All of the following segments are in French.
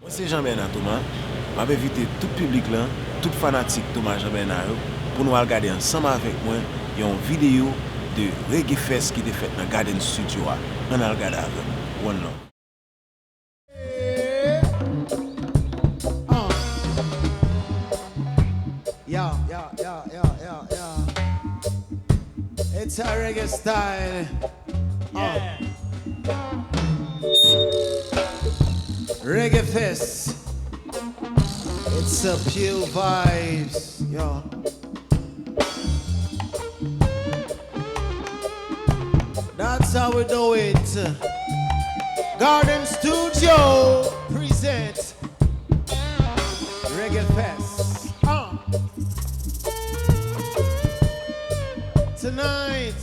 C'est Jean-Bernard Thomas. Je vais inviter tout le public là, tout fanatique Thomas Jean-Bernard pour nous regarder ensemble avec moi une vidéo de Reggae Fest qui est faite dans Garden Studio. On a regardé avec One Love. Yeah. It's a reggae style. Yeah. Reggae Fest. It's a pure vibes. Yeah. That's how we do it. Garden Studio presents Reggae Fest. Tonight,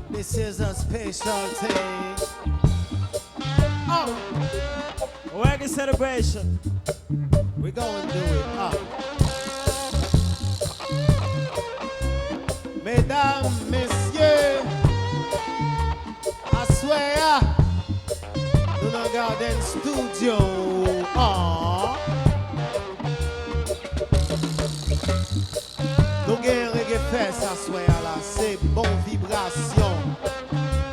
this is a special day. Reggae celebration. We're going to do it. Mesdames, messieurs, I swear, nous dans Garden Studio. Nous gagnons Reggae Fest, I swear là, c'est bon vibration,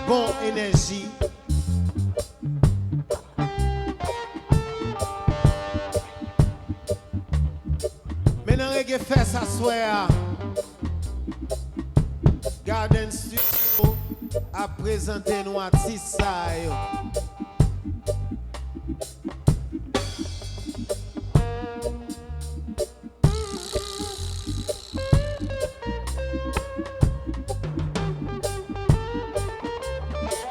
bon énergie. Maintenant Reggae Fest, I swear, Garden Studio a présenté nous artistes ça.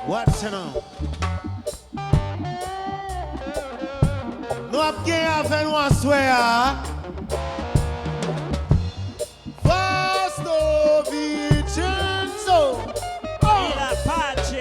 What's now? Nous avons gagné avec nous à swear. Fasto Vincenzo. Il a pace.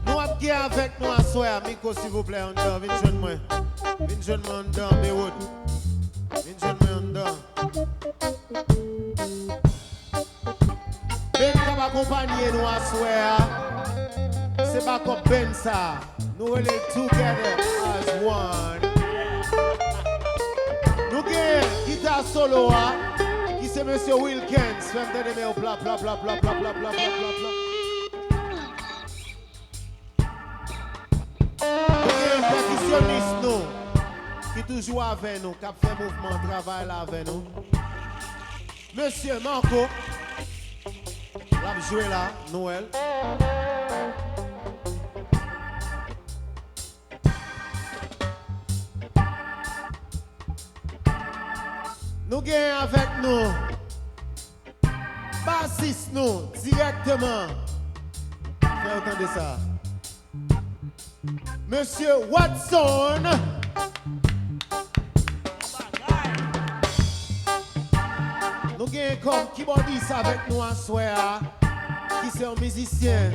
Nous avons gagné avec nous à swear. Miko, s'il vous plaît, on dort. Viens jeune moi. Viens jeune moi, on dort. Bewood. Viens jeune moi, on dort. Ben qui va accompagner nous à swear. C'est pas comme Ben ça. Nous allons together as one. Nous gagnons guitare solo qui c'est Monsieur Wilkins. Fais-moi donner au plat. Nous gagnons percussionniste nous qui toujours avec nous, qui a fait mouvement, travail là avec nous. Monsieur Marco, va jouer là, Noël. Nous gagnons avec nous, bassiste nous, directement. Fais autant de ça. Monsieur Watson. Nous gagnons comme keyboardiste avec nous en soir, qui c'est un musicien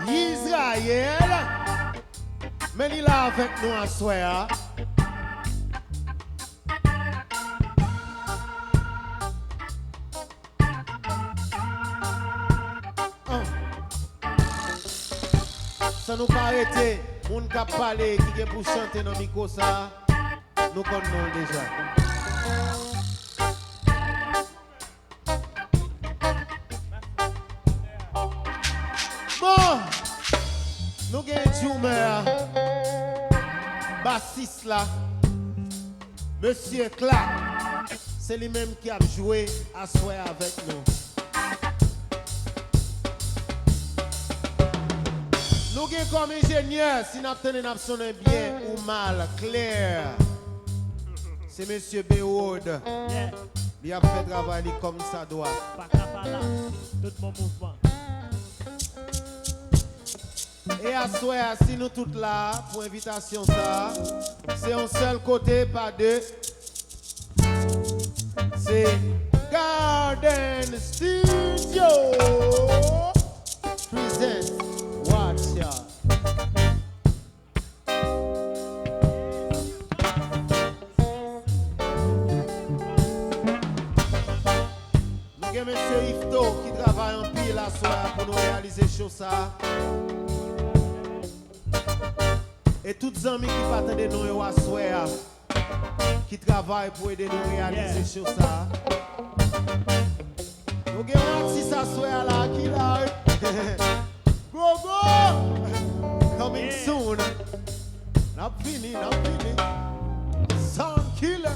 Israël. Mais il est là avec nous en soir. Ça nous pas arrêter, moun qui a parlé, qui est pour chanter dans le micro ça, nous connaissons déjà. Bon, nous avons Jumer, bassiste là, Monsieur Clark, c'est lui-même qui a joué à soir avec nous. Nous avons comme ingénieur, si nous avons sonné bien ou mal, clair, c'est Monsieur Bewood. Yeah. Il a fait travailler comme ça doit. Pas capable, tout mon mouvement. Et à soir, si nous toutes là, pour invitation ça, c'est un seul côté, pas deux. C'est Garden Studio. Present. Watch ya. la soirée pour nous réaliser chose ça. Et toutes les amis qui partent de nous à soirée, qui travaillent pour aider nous réaliser chose ça. Nous avons si ça soirée là qui là. Go go! Coming soon. Not fini, not fini. Sound killer.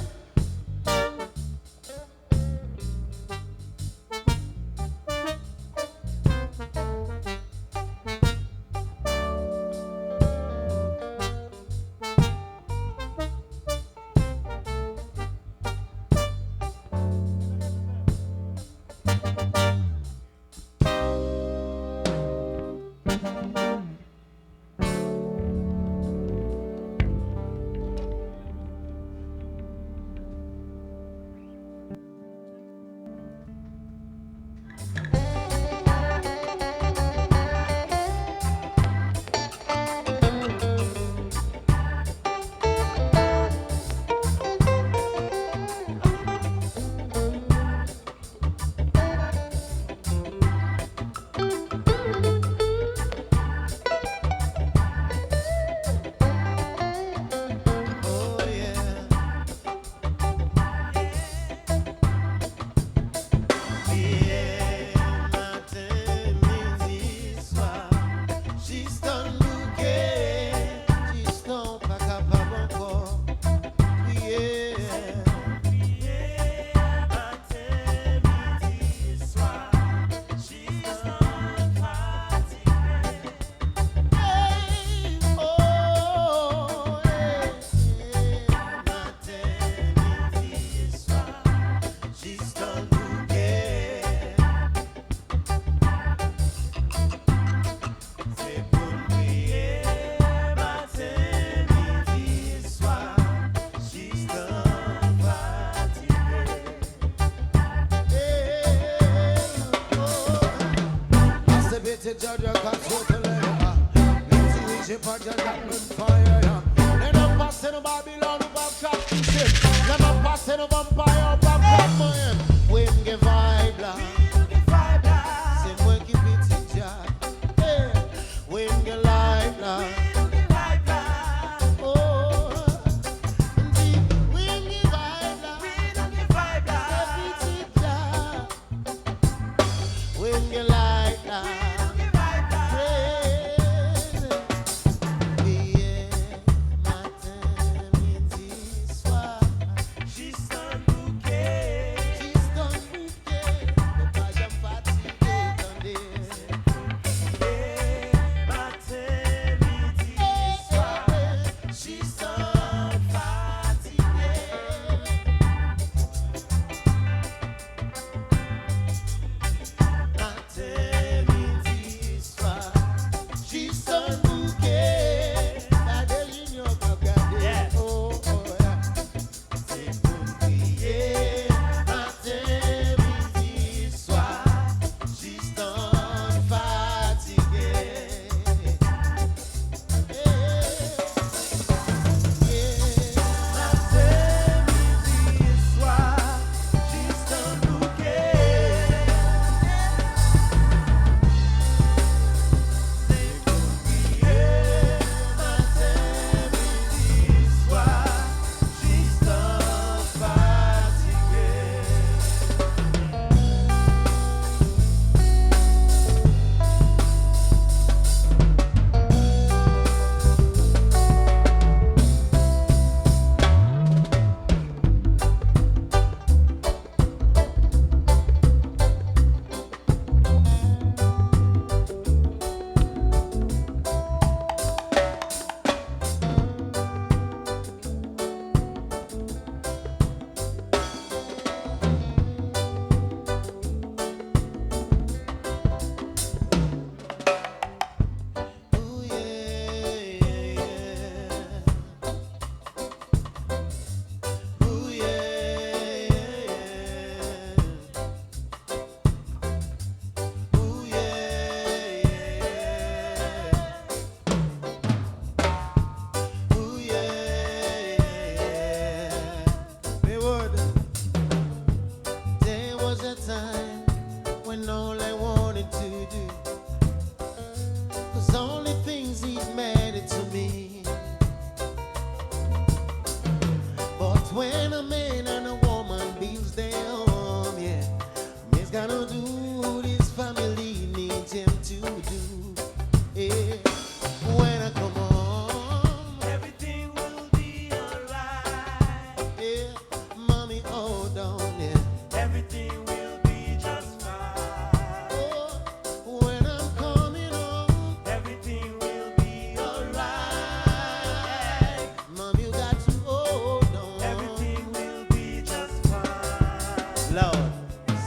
Lord.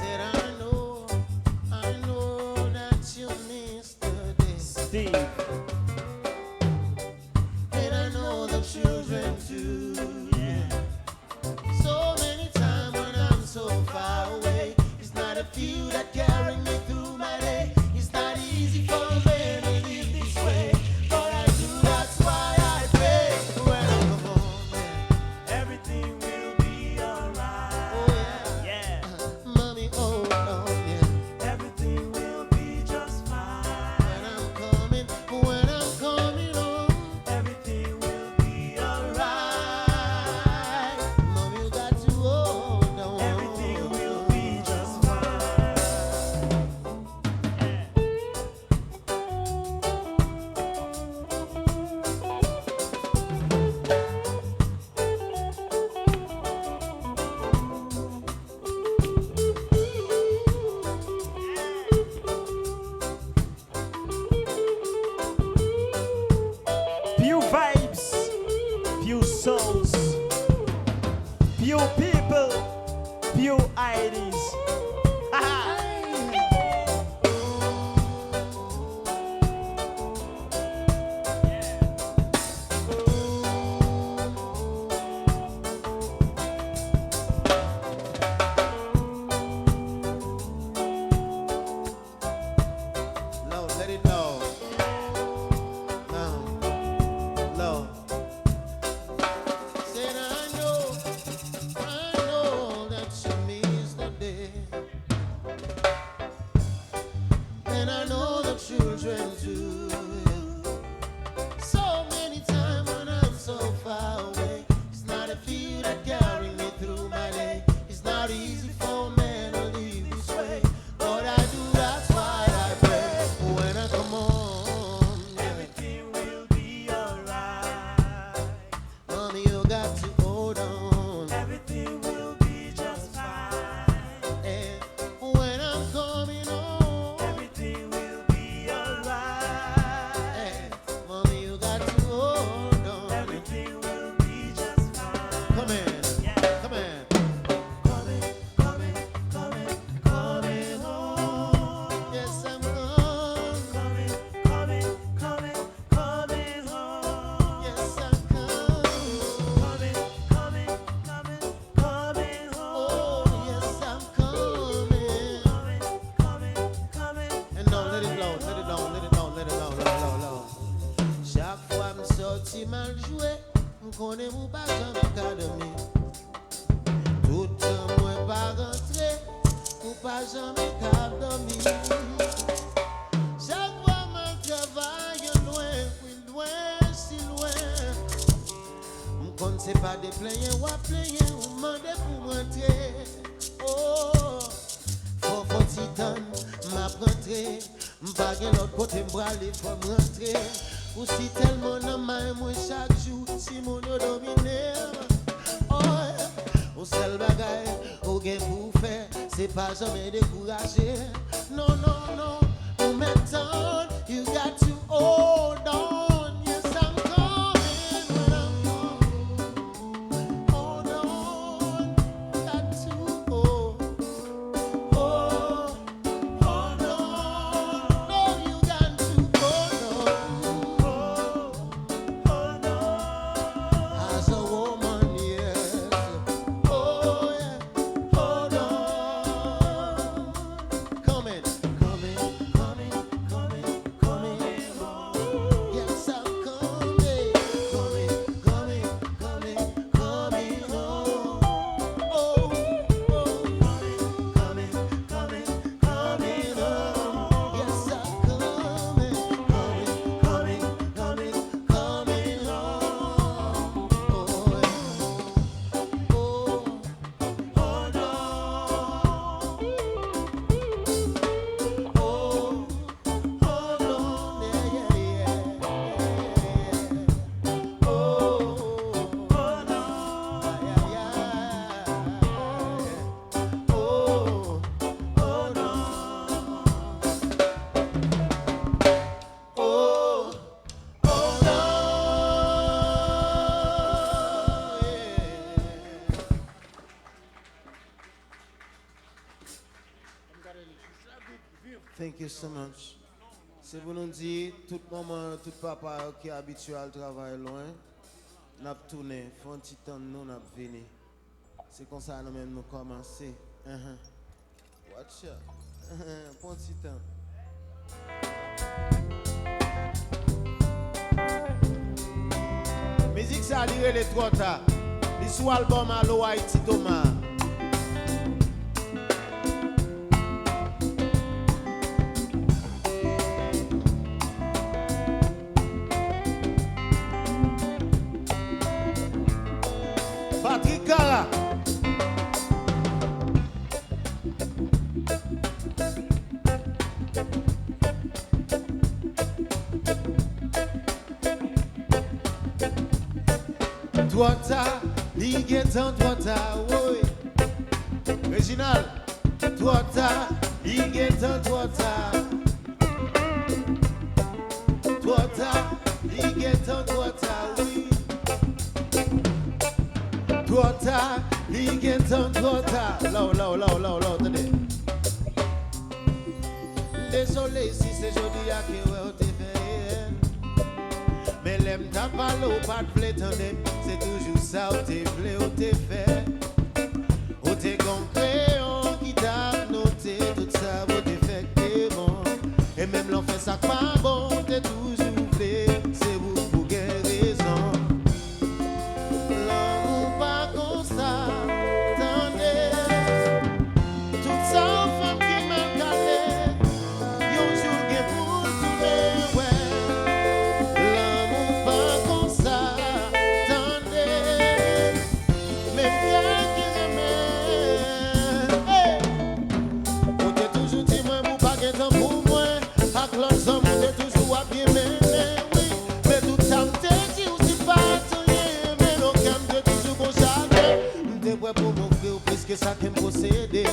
Said I know that you missed the day. Steve. And I know the children too. So many times when I'm so far away, it's not a few that carry me through my day. It's not easy for a man to live this way, but I do. That's why I pray when I come home. Everything will be alright. Oh Yeah. mommy, hold on, yeah. Everything will be just fine. When I'm coming home, Everything will be alright. mommy, you got to hold on. Everything will be just fine. Few vibes, few souls, few people, few ideas. Lord, let it know. Lord. Said I know that you miss the day. And I know the children too. So many times when I'm so far away, it's not a few that carry me through my day. It's not easy for a man to live this way, but I do. That's why I pray when I come home. Everything will be alright. Mommy, you got to hold on. Everything will be just fine. And when I'm coming home, Everything will be alright. and mommy, you got to hold on. Everything will be just fine. Come in, Yeah. come in. Coming home. Yes, I'm home. Coming home. Yes, I'm coming. Coming Oh, home. yes, I'm coming. And non, let it blow, let it blow, let it blow, let it blow, let it blow, blow. Chaque fois me sorti mal joué, me connais ou pas jamais académie. Tout le temps moi pas rentré, ou pas jamais cap dormi. Chaque fois me travaille loin, oui loin, si loin. Me compte c'est pas des plaignes ou à plaigner ou demander pour rentrer. Oh. Faut titan, m'a rentré. M'pas gen l'autre côté m'brale, faut m'rentrer. Ou si tellement nan main moi chaque jour, si mon yo domine. Oh, ou seul bagay, ou gen pour faire, c'est pas jamais décourager. Non, non, non, ou maintenant, you got to hold on. Yes, I'm coming when I'm home. Hold on, got to hold. Hold on. No, you got to hold on. As a woman, yes. Oh, yeah. Hold on. Coming home. Thank you so much. C'est pour nous dire, tout maman, tout papa qui est habitué à travailler loin, n'a tourné, faut un petit temps nous n'a venu. C'est comme ça nous même nous commencer. Watch out. Pour un petit temps. Musique ça a duré les trois tas. Les sous album Allo Haïti Thomas. Patrick Cara. Toi t'as, ligue tant toi t'as, oui. Réginal, toi t'as, ligue tant toi t'as. Toi t'as, ligue tant toi t'as, oui. Toi t'as, ligue tant toi t'as. Là, attendez. Désolé si c'est jodi à qui ouais, t'es fait. Mais l'aime ta parole ou pas de blé, c'est toujours ça où t'es blé, où t'es fait. Où t'es concret, qui t'a noté, tout ça, où t'es fait, t'es bon. Et même l'on fait ça pas bon, t'es toujours blé, c'est vous pour quelle raison. L'amour pas comme ça, attendez. Tout ça, femme qui m'a calé, yon jour qui pour tourner, ouais. L'amour pas comme ça, attendez. Mais bien qui remet, hey. On t'est toujours dit moi, vous pas qu'un temps pour moi. À l'autre homme, on t'est toujours à bien mener, oui. Mais tout ça, m't'est dit aussi pas rien. Mais l'aucun m't'est toujours bon jamais. M't'est prêt pour m'offrir plus que ça qui me posséder.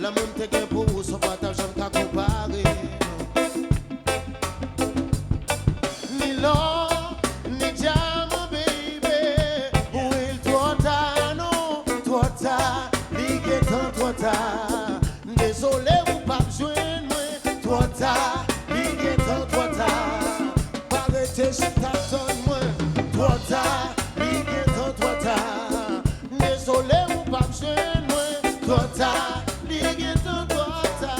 L'amour t'est gain pour vous, son partage, j'aime qu'à comparer. Ni l'or, ni diamant, baby. Où il toi t'as, non, toi t'as, ligue tant toi t'as. Désolé, vous pas besoin de moi, toi t'as, ligue tant toi t'as. Arrêtez, je t'attends moi, toi t'as, ligue tant toi t'as. Désolé, vous pas besoin de moi, toi t'as, ligue tant toi t'as.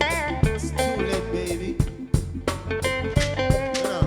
Hey. It's too late, baby. No.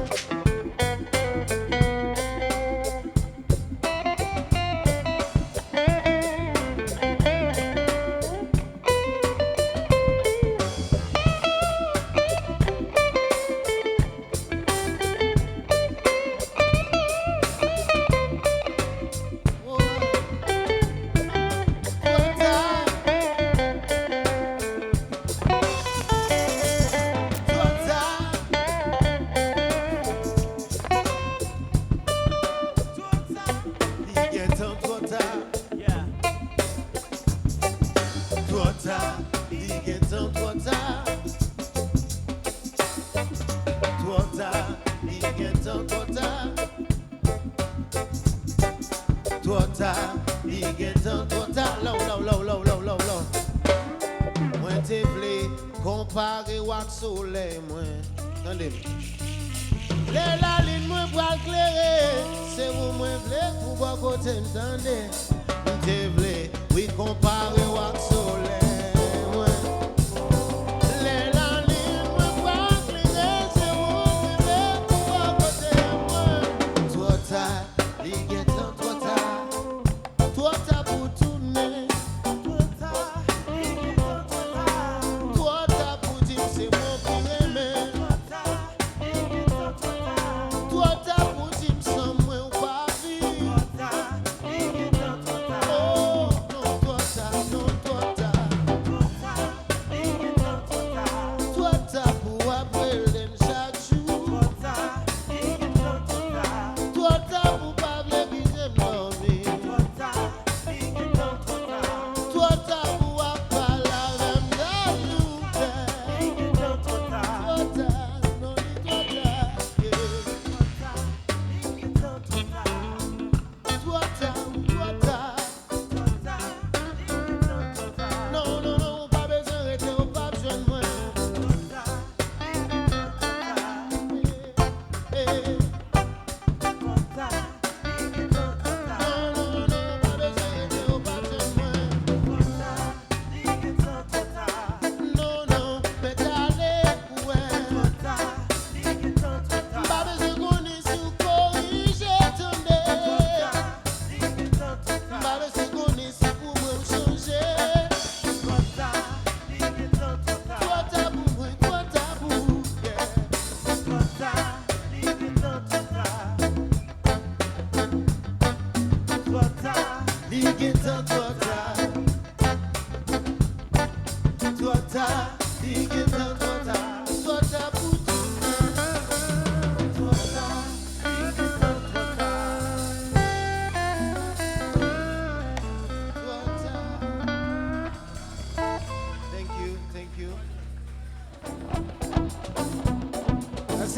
Moi t'es vle comparé au soleil moi. Attendez. Les la ligne moi pour éclairer, c'est vous moi vle pour voir côté entendez. T'es vle oui comparé au soleil moi. Les la ligne moi pour éclairer, c'est vous moi vle pour voir côté moi. Toi t'as ligue tant toi t'as pour tourner. Toi t'as pour dire c'est mon qui remet. Toi t'as pour dire sans moi ou pas vivre. Oh non toi t'as, non toi t'as.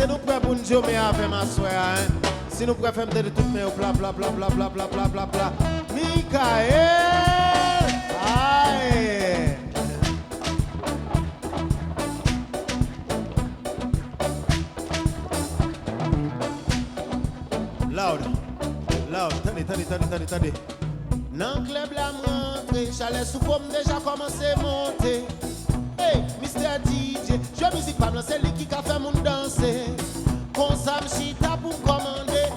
c'est nous prêts pour nous jouer avec ma soeur, hein. Si nous préférons de tout mais bla bla bla bla bla bla bla bla bla. Michael! Aïe! Loud, attendez. Nan club la rentrée, chalet sous pomme déjà commencé à monter. Hey, Mr. DJ, je musique pas c'est lui qui a fait mon danser. Comme ça, m'chita pour commander.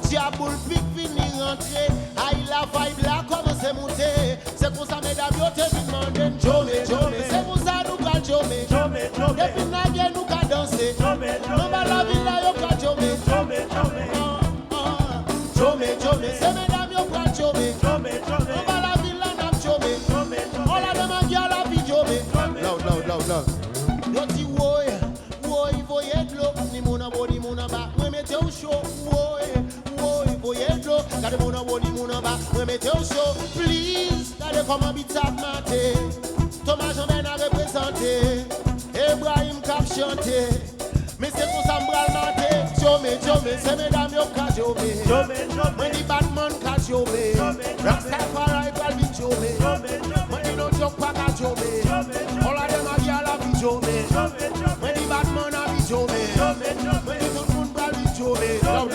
Diaboul pique fini rentrer. Aïe la vibe là commence à monter. C'est pour ça mesdames yo te demandent Jomé. C'est pour ça nous ka Jomé. Depuis nagué nous ka danser. Non ba la ville là yo ka Jomé. Jomé, c'est mesdames yo ka Jomé. Non ba la ville là n'a Jomé. On la demande à la vie Jomé. Loud. Yo ti woy, voyez de l'eau. Ni mon abo, ni mon aba. Moi mettez au chaud. Woy, voyez de l'eau. Gardez mon abo, ni mon aba. Moi mettez au chaud. Please, gardez comment bitap maté. Thomas Jean-Ben a représenté. Ibrahim Cap chanté. Mais c'est pour ça m'bral maté. Jomé, c'est mesdames yo ka Jomé. Moi di Batman ka Jomé. Rastafari pral vin Jomé. Moi di no joke pa ka Jomé. All of them a gyal a bi Jomé. Moi di Batman a bi Jomé. Moi di tout moun pral bi Jomé. Loud.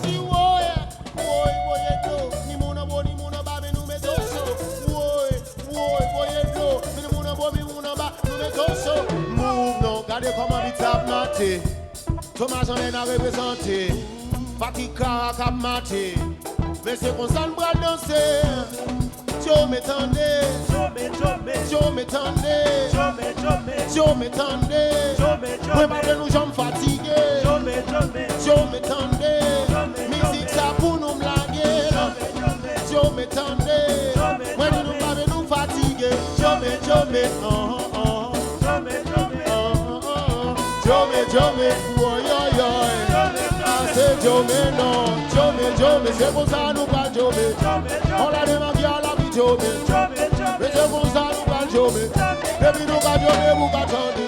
Di woy do. Ni moun a bo, ni moun a ba, me nou me do so. Woy do. Ni moun a bo, mi moun a ba, nou me do so. Move non, gardez comment vite ça maté. Thomas Jean-Ben a représenté. Fatika a maté. Mais c'est qu'on s'en bras danser. Jomé tendez. Moi pas de nous jambes fatiguées. Jomé tendez. Musique ça pour nous blaguer. Jomé tendez. Moi nous pas de nous fatiguer. Jomé. Jomé, c'est Jomé, non. Jomé, c'est pour ça nous pas Jomé. On l'a demandé à la vie Jomé. Mais c'est pour ça nous pas Jomé. Depuis nous pas Jomé, vous pas Jomé.